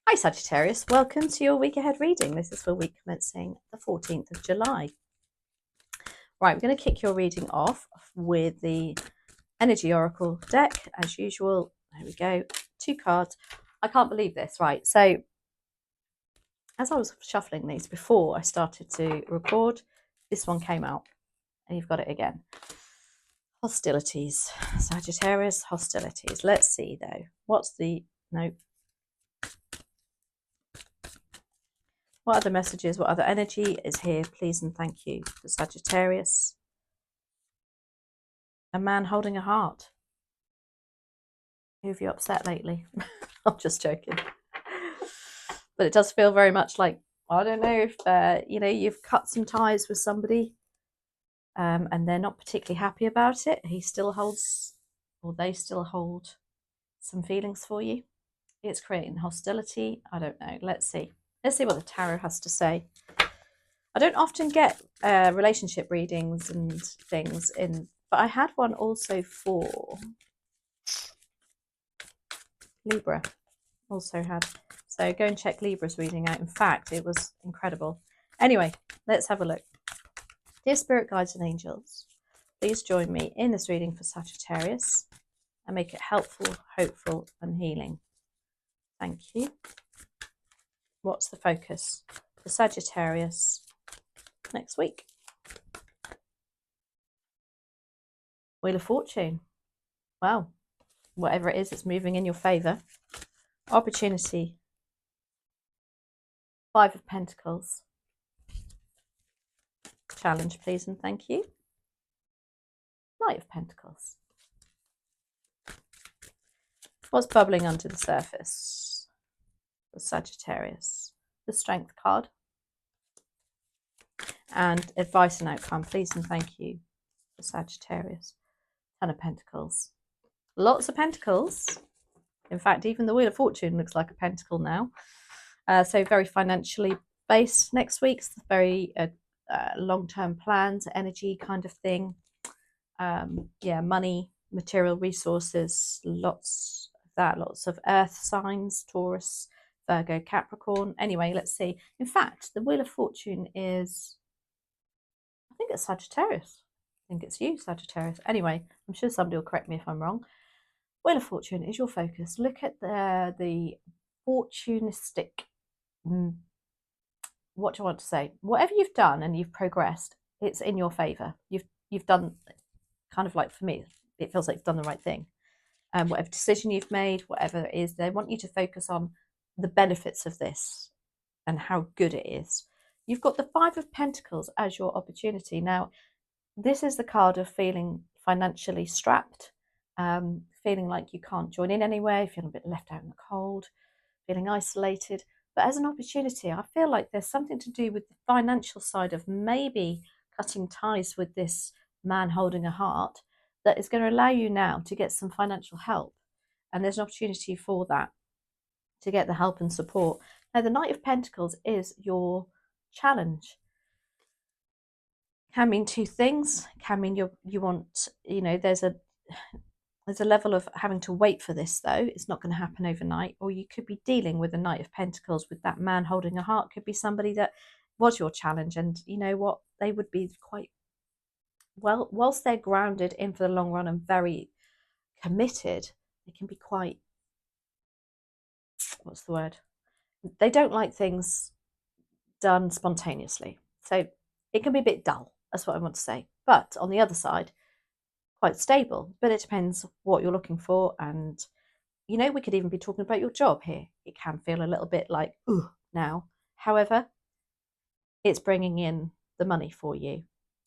Hi Sagittarius, welcome to your week ahead reading. This is for week commencing the 14th of July. Right, we're going to kick your reading off with the Energy Oracle deck, as usual. There we go, 2 cards. I can't believe this, right? So, as I was shuffling these before I started to record, this one came out, and you've got it again. Hostilities, Sagittarius, hostilities. Let's see though. What's the, no. What other messages, what other energy is here, please and thank you for Sagittarius? A man holding a heart. Who have you upset lately? I'm just joking. But it does feel very much like, I don't know if, you've cut some ties with somebody and they're not particularly happy about it. He still holds, or they still hold some feelings for you. It's creating hostility. I don't know. Let's see. Let's see what the tarot has to say. I don't often get relationship readings and things in, but I had one also for Libra. Also had. So go and check Libra's reading out. In fact, it was incredible. Anyway, let's have a look. Dear Spirit Guides and Angels, please join me in this reading for Sagittarius and make it helpful, hopeful and healing. Thank you. What's the focus for Sagittarius next week? Wheel of Fortune. Wow. Whatever it is, it's moving in your favour. Opportunity. 5 of Pentacles. Challenge, please and thank you. Knight of Pentacles. What's bubbling under the surface for Sagittarius? The Strength card. And advice and outcome, please and thank you for Sagittarius. 10 of Pentacles. Lots of pentacles. In fact, even the Wheel of Fortune looks like a pentacle now. So very financially based next week's very long-term plans, energy kind of thing. Money, material resources, lots of that, lots of earth signs, Taurus, Virgo, Capricorn. Anyway, let's see. In fact, the Wheel of Fortune is, I think it's Sagittarius. I think it's you, Sagittarius. Anyway, I'm sure somebody will correct me if I'm wrong. Wheel of Fortune is your focus. Look at the fortunistic, what do I want to say? Whatever you've done and you've progressed, it's in your favour. You've done, kind of like for me, it feels like you've done the right thing. Whatever decision you've made, whatever it is, they want you to focus on the benefits of this and how good it is. You've got the 5 of Pentacles as your opportunity. Now, this is the card of feeling financially strapped, feeling like you can't join in anywhere, feeling a bit left out in the cold, feeling isolated. But as an opportunity, I feel like there's something to do with the financial side of maybe cutting ties with this man holding a heart that is going to allow you now to get some financial help. And there's an opportunity for that, to get the help and support. Now, the Knight of Pentacles is your challenge. Can mean 2 things. Can mean you want, there's a level of having to wait for this, though. It's not going to happen overnight. Or you could be dealing with the Knight of Pentacles with that man holding a heart. Could be somebody that was your challenge, and you know what, they would be quite, well, whilst they're grounded in for the long run and very committed, they can be quite, what's the word? They don't like things done spontaneously. So it can be a bit dull. That's what I want to say. But on the other side, quite stable. But it depends what you're looking for. And, we could even be talking about your job here. It can feel a little bit like, ooh, now. However, it's bringing in the money for you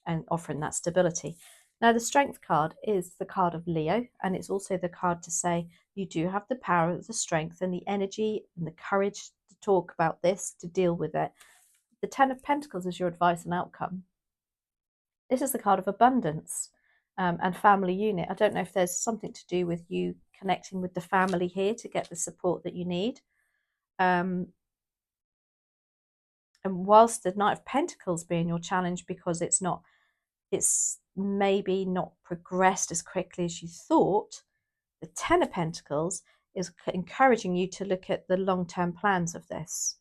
and offering that stability. Now, the Strength card is the card of Leo, and it's also the card to say you do have the power, the strength, and the energy and the courage to talk about this, to deal with it. The 10 of Pentacles is your advice and outcome. This is the card of abundance and family unit. I don't know if there's something to do with you connecting with the family here to get the support that you need. And whilst the Knight of Pentacles being your challenge because it's maybe not progressed as quickly as you thought, the 10 of Pentacles is encouraging you to look at the long-term plans of this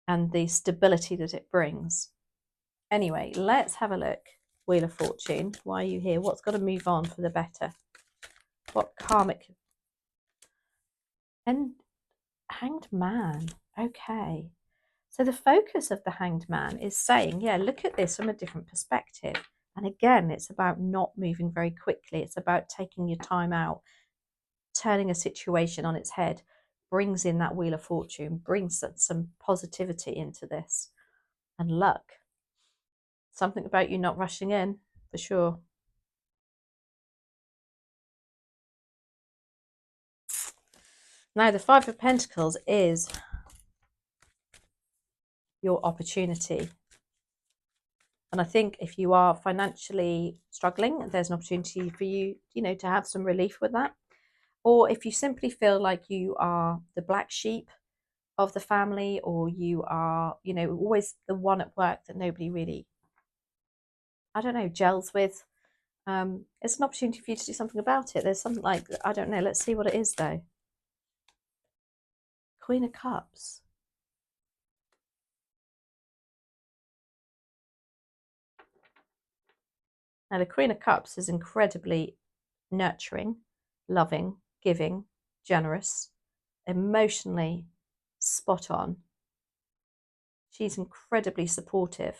and the stability that it brings. Anyway, let's have a look. Wheel of Fortune, why are you here? What's got to move on for the better? What karmic? And Hanged Man. Okay. So the focus of the Hanged Man is saying, yeah, look at this from a different perspective. And again, it's about not moving very quickly. It's about taking your time out, turning a situation on its head, brings in that Wheel of Fortune, brings some positivity into this and luck. Something about you not rushing in, for sure. Now, the Five of Pentacles is your opportunity. And I think if you are financially struggling, there's an opportunity for you, to have some relief with that. Or if you simply feel like you are the black sheep of the family, or you are, always the one at work that nobody really, gels with, it's an opportunity for you to do something about it. There's something like, I don't know, let's see what it is though. Queen of Cups. Now, the Queen of Cups is incredibly nurturing, loving, giving, generous, emotionally spot on. She's incredibly supportive.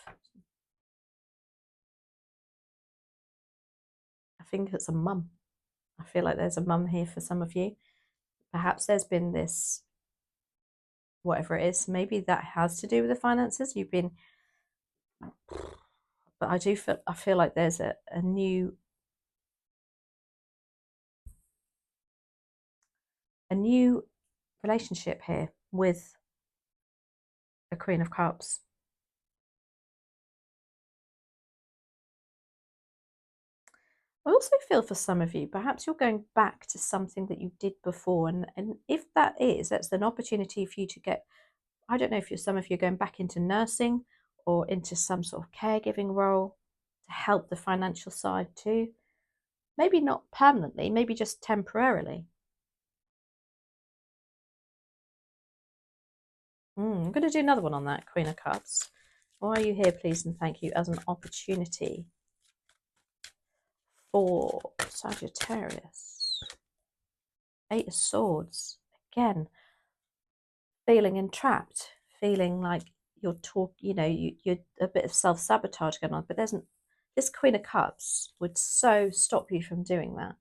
I think it's a mum. I feel like there's a mum here for some of you. Perhaps there's been this, whatever it is, maybe that has to do with the finances. But I feel like there's a new relationship here with a Queen of Cups. I also feel for some of you, perhaps you're going back to something that you did before. And if that's an opportunity for you to get, I don't know if some of you are going back into nursing or into some sort of caregiving role to help the financial side too. Maybe not permanently, maybe just temporarily. I'm going to do another one on that, Queen of Cups. Why are you here, please and thank you, as an opportunity for Sagittarius? Eight of Swords. Again, feeling entrapped, feeling like you're a bit of self-sabotage going on. But this Queen of Cups would so stop you from doing that.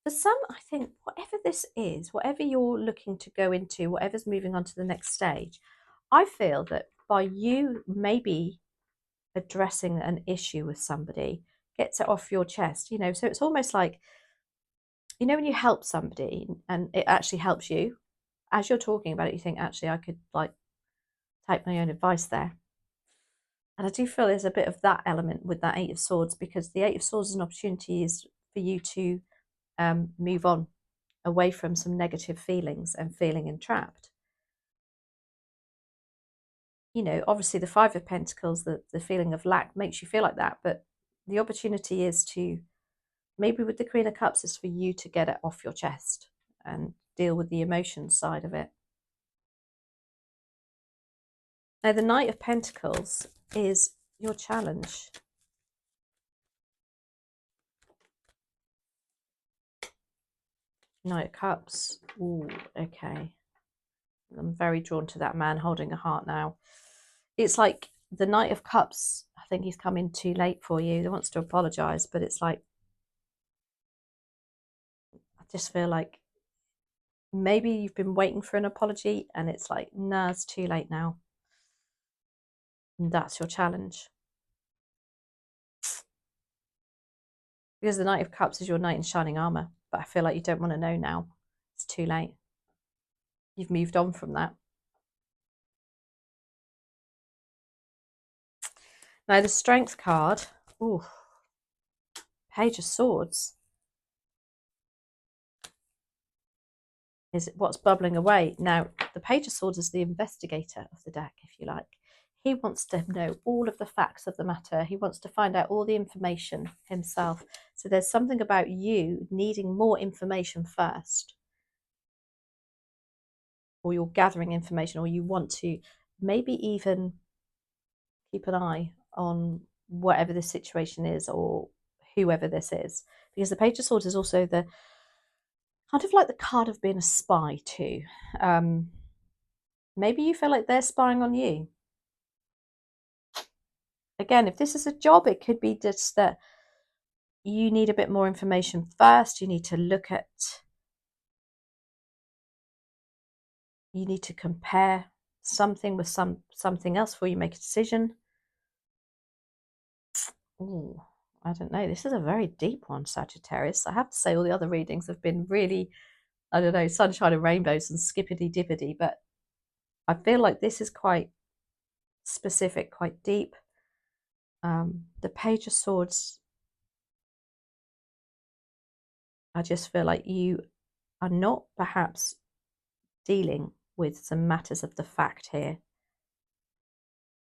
For some, I think whatever this is, whatever you're looking to go into, whatever's moving on to the next stage, I feel that by you maybe addressing an issue with somebody gets it off your chest, so it's almost like, when you help somebody and it actually helps you, as you're talking about it, you think, actually, I could take my own advice there. And I do feel there's a bit of that element with that Eight of Swords, because the Eight of Swords is an opportunity for you to move on away from some negative feelings and feeling entrapped. Obviously the Five of Pentacles, the feeling of lack makes you feel like that, but the opportunity is to, maybe with the Queen of Cups, is for you to get it off your chest and deal with the emotion side of it. Now, the Knight of Pentacles is your challenge. Knight of Cups. Ooh, okay. I'm very drawn to that man holding a heart now. It's like the Knight of Cups, I think he's come in too late for you. He wants to apologise, but it's like, I just feel like maybe you've been waiting for an apology and it's like, nah, it's too late now. And that's your challenge. Because the Knight of Cups is your knight in shining armour, but I feel like you don't want to know now. It's too late. You've moved on from that. Now, the Strength card, ooh, Page of Swords, is what's bubbling away. Now, the Page of Swords is the investigator of the deck, if you like. He wants to know all of the facts of the matter. He wants to find out all the information himself. So there's something about you needing more information first or you're gathering information, or you want to maybe even keep an eye on whatever this situation is or whoever this is, because the Page of Swords is also the kind of like the card of being a spy too. Maybe you feel like they're spying on you. Again, if this is a job, it could be just that you need a bit more information first. You need to look at, you need to compare something with something else before you make a decision. Oh, I don't know. This is a very deep one, Sagittarius. I have to say all the other readings have been really, I don't know, sunshine and rainbows and skippity dippity, but I feel like this is quite specific, quite deep. The Page of Swords, I just feel like you are not perhaps dealing with some matters of the fact here.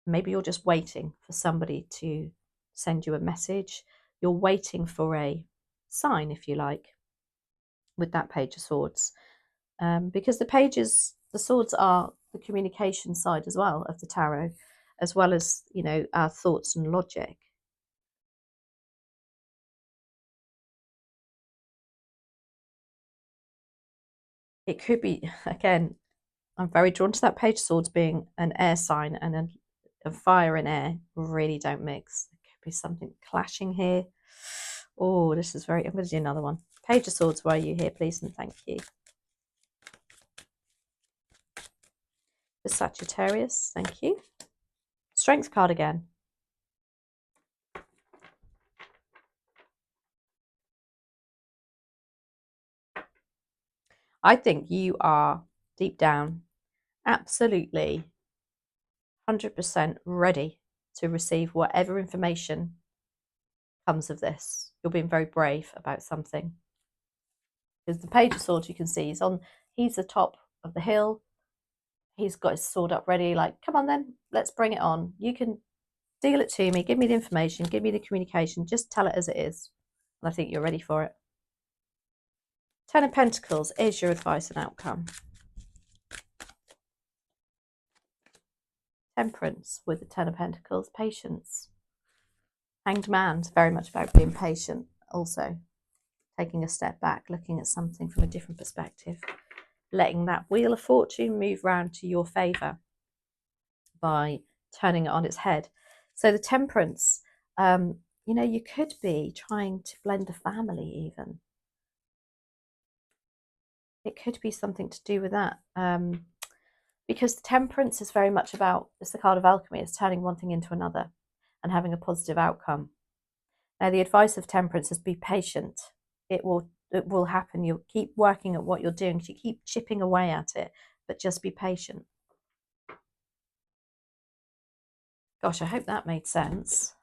Maybe you're just waiting for somebody to send you a message. You're waiting for a sign, if you like, with that Page of Swords. Because the swords are the communication side as well of the tarot, as well as, you know, our thoughts and logic. It could be, again, I'm very drawn to that Page of Swords being an air sign, and a fire and air really don't mix. There could be something clashing here. Oh, this is very, I'm going to do another one. Page of Swords, why are you here, please, and thank you. The Sagittarius, thank you. Strength card again. I think you are deep down absolutely 100% ready to receive whatever information comes of this. You're being very brave about something. Because the Page of Swords, you can see, he's the top of the hill. He's got his sword up ready, like, come on then, let's bring it on. You can deal it to me, give me the information, give me the communication, just tell it as it is. And I think you're ready for it. Ten of Pentacles is your advice and outcome. Temperance with the Ten of Pentacles, patience. Hanged Man's very much about being patient also. Taking a step back, looking at something from a different perspective. Letting that Wheel of Fortune move round to your favour by turning it on its head. So the Temperance, you know, you could be trying to blend a family even. It could be something to do with that. Because the Temperance is very much about, it's the card of alchemy, it's turning one thing into another and having a positive outcome. Now, the advice of Temperance is be patient. It will happen. You'll keep working at what you're doing. You keep chipping away at it, but just be patient. Gosh, I hope that made sense.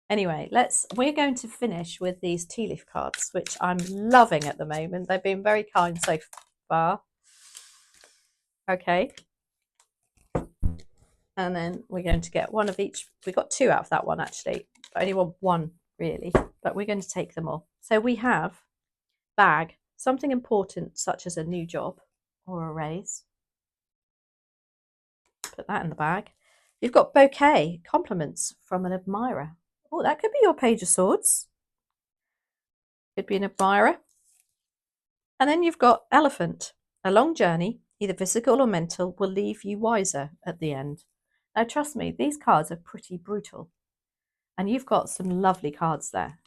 Anyway, we're going to finish with these tea leaf cards, which I'm loving at the moment. They've been very kind so far. Okay. And then we're going to get one of each. We got two out of that one, actually. I only want one, really, but we're going to take them all. So we have bag, something important, such as a new job or a raise. Put that in the bag. You've got bouquet, compliments from an admirer. Oh, that could be your Page of Swords. Could be an admirer. And then you've got elephant. A long journey, either physical or mental, will leave you wiser at the end. Now, trust me, these cards are pretty brutal. And you've got some lovely cards there.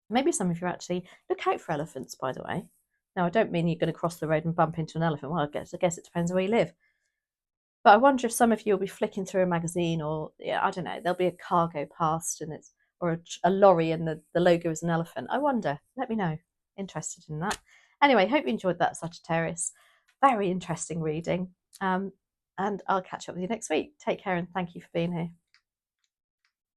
Maybe some of you actually look out for elephants, by the way. Now, I don't mean you're going to cross the road and bump into an elephant. Well, I guess it depends where you live. But I wonder if some of you will be flicking through a magazine, or I don't know, there'll be a cargo past and or a lorry and the logo is an elephant. I wonder. Let me know. Interested in that. Anyway, hope you enjoyed that, Sagittarius. Very interesting reading. And I'll catch up with you next week. Take care and thank you for being here.